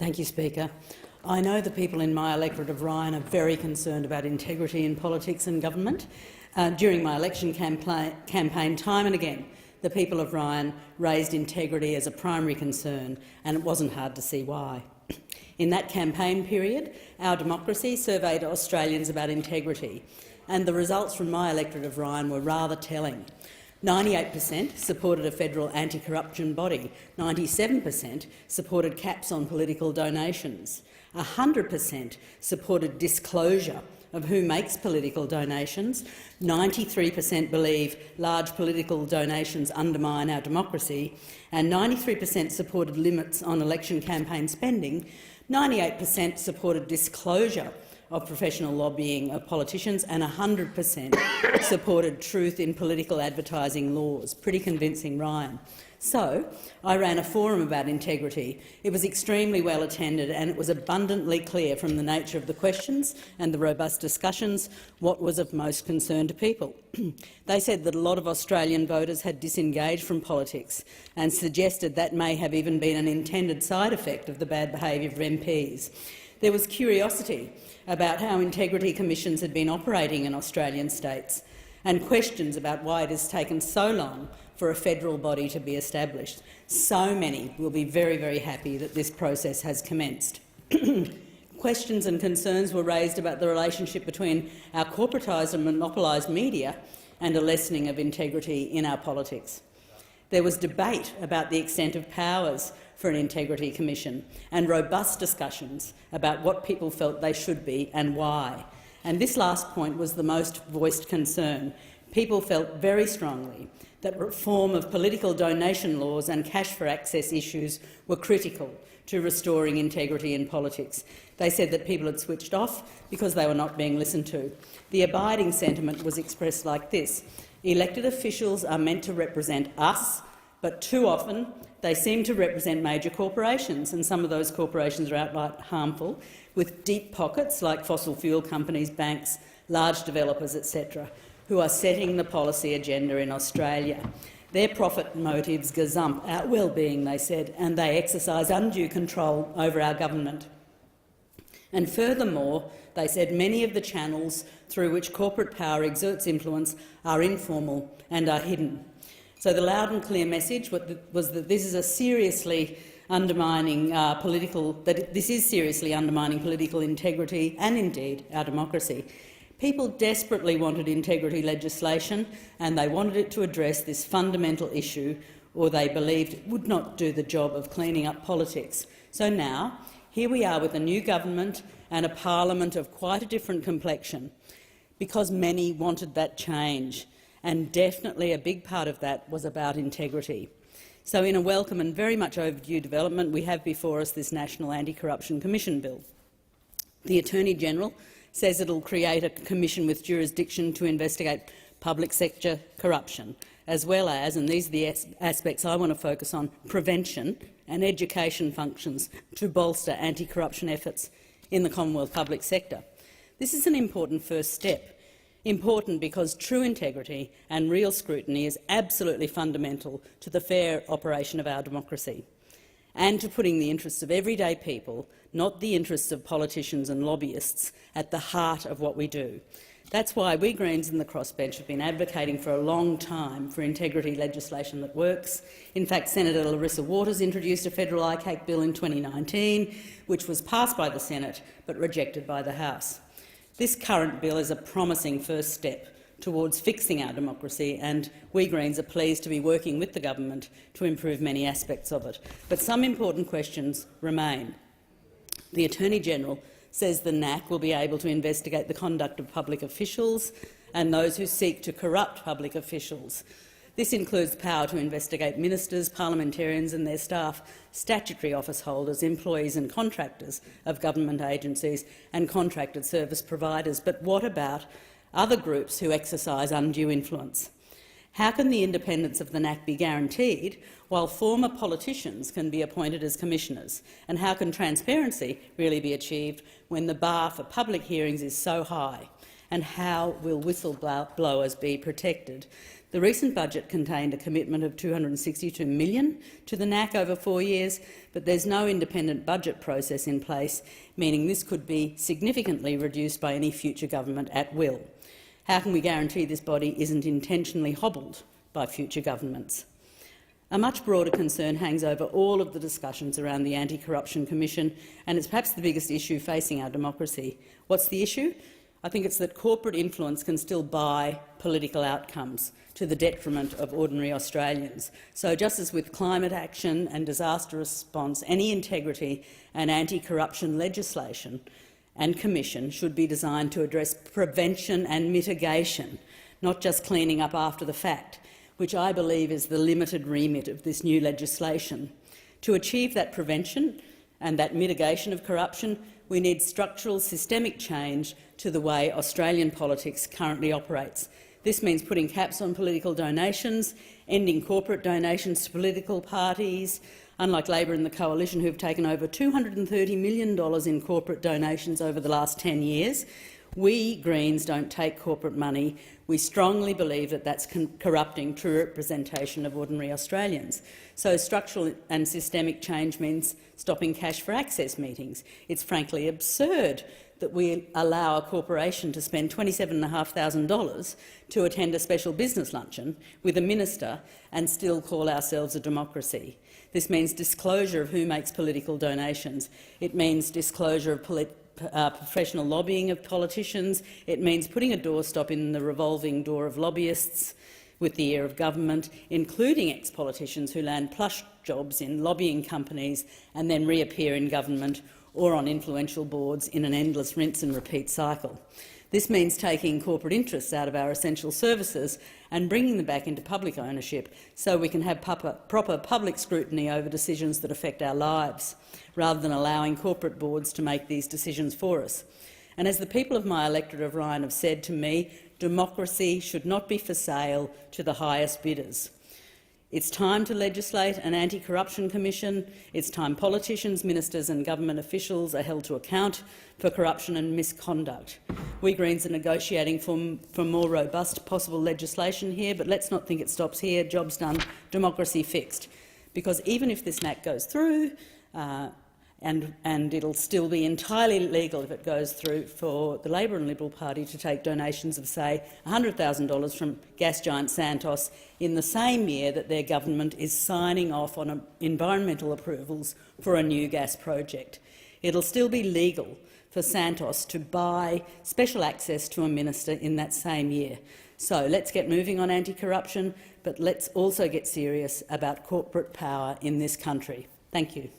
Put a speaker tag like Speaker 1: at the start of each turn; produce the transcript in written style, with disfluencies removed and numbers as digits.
Speaker 1: Thank you, Speaker. I know the people in my electorate of Ryan are very concerned about integrity in politics and government. During my election campaign, time and again, the people of Ryan raised integrity as a primary concern, and it wasn't hard to see why. In that campaign period, Our Democracy surveyed Australians about integrity, and the results from my electorate of Ryan were rather telling. 98% supported a federal anti-corruption body, 97% supported caps on political donations, 100% supported disclosure of who makes political donations, 93% believe large political donations undermine our democracy, and 93% supported limits on election campaign spending, 98% supported disclosure of professional lobbying of politicians, and 100% supported truth in political advertising laws. Pretty convincing, Ryan. So I ran a forum about integrity. It was extremely well attended, and it was abundantly clear from the nature of the questions and the robust discussions what was of most concern to people. They said that a lot of Australian voters had disengaged from politics and suggested that may have even been an intended side effect of the bad behaviour of MPs. There was curiosity about how integrity commissions had been operating in Australian states and questions about why it has taken so long for a federal body to be established. So many will be very, very happy that this process has commenced. Questions and concerns were raised about the relationship between our corporatised and monopolised media and a lessening of integrity in our politics. There was debate about the extent of powers for an integrity commission and robust discussions about what people felt they should be and why. And this last point was the most voiced concern. People felt very strongly that reform of political donation laws and cash for access issues were critical to restoring integrity in politics. They said that people had switched off because they were not being listened to. The abiding sentiment was expressed like this: elected officials are meant to represent us, but too often they seem to represent major corporations, and some of those corporations are outright harmful, with deep pockets like fossil fuel companies, banks, large developers, etc., who are setting the policy agenda in Australia. Their profit motives gazump our well-being, they said, and they exercise undue control over our government. And furthermore, they said many of the channels through which corporate power exerts influence are informal and are hidden. So the loud and clear message was that this is seriously undermining political integrity and indeed our democracy. People desperately wanted integrity legislation, and they wanted it to address this fundamental issue, or they believed it would not do the job of cleaning up politics. So now, here we are with a new government and a parliament of quite a different complexion, because many wanted that change. And definitely a big part of that was about integrity. So in a welcome and very much overdue development, we have before us this National Anti-Corruption Commission Bill. The Attorney-General says it will create a commission with jurisdiction to investigate public sector corruption, as well as, and these are the aspects I want to focus on, prevention and education functions to bolster anti-corruption efforts in the Commonwealth public sector. This is an important first step. Important because true integrity and real scrutiny is absolutely fundamental to the fair operation of our democracy and to putting the interests of everyday people, not the interests of politicians and lobbyists, at the heart of what we do. That's why we Greens in the crossbench have been advocating for a long time for integrity legislation that works. In fact, Senator Larissa Waters introduced a federal ICAC bill in 2019, which was passed by the Senate but rejected by the House. This current bill is a promising first step towards fixing our democracy, and we Greens are pleased to be working with the government to improve many aspects of it. But some important questions remain. The Attorney-General says the NAC will be able to investigate the conduct of public officials and those who seek to corrupt public officials. This includes power to investigate ministers, parliamentarians and their staff, statutory office holders, employees and contractors of government agencies and contracted service providers. But what about other groups who exercise undue influence? How can the independence of the NAC be guaranteed while former politicians can be appointed as commissioners? And how can transparency really be achieved when the bar for public hearings is so high? And how will whistleblowers be protected? The recent budget contained a commitment of $262 million to the NAC over 4 years, but there's no independent budget process in place, meaning this could be significantly reduced by any future government at will. How can we guarantee this body isn't intentionally hobbled by future governments? A much broader concern hangs over all of the discussions around the Anti-Corruption Commission, and it's perhaps the biggest issue facing our democracy. What's the issue? I think it's that corporate influence can still buy political outcomes to the detriment of ordinary Australians. So just as with climate action and disaster response, any integrity and anti-corruption legislation and commission should be designed to address prevention and mitigation, not just cleaning up after the fact, which I believe is the limited remit of this new legislation. To achieve that prevention and that mitigation of corruption, we need structural, systemic change to the way Australian politics currently operates. This means putting caps on political donations, ending corporate donations to political parties, unlike Labor and the Coalition, who have taken over $230 million in corporate donations over the last 10 years. We Greens don't take corporate money. We strongly believe that that's corrupting true representation of ordinary Australians. So structural and systemic change means stopping cash for access meetings. It's frankly absurd that we allow a corporation to spend $27,500 to attend a special business luncheon with a minister and still call ourselves a democracy. This means disclosure of who makes political donations. It means disclosure of professional lobbying of politicians. It means putting a doorstop in the revolving door of lobbyists with the ear of government, including ex-politicians who land plush jobs in lobbying companies and then reappear in government or on influential boards in an endless rinse and repeat cycle. This means taking corporate interests out of our essential services and bringing them back into public ownership so we can have proper public scrutiny over decisions that affect our lives, rather than allowing corporate boards to make these decisions for us. And as the people of my electorate of Ryan have said to me, democracy should not be for sale to the highest bidders. It's time to legislate an anti-corruption commission. It's time politicians, ministers and government officials are held to account for corruption and misconduct. We Greens are negotiating for more robust possible legislation here, but let's not think it stops here. Job's done, democracy fixed. Because even if this NAC goes through, and it'll still be entirely legal if it goes through for the Labor and Liberal Party to take donations of, say, $100,000 from gas giant Santos in the same year that their government is signing off on environmental approvals for a new gas project. It'll still be legal for Santos to buy special access to a minister in that same year. So let's get moving on anti-corruption, but let's also get serious about corporate power in this country. Thank you.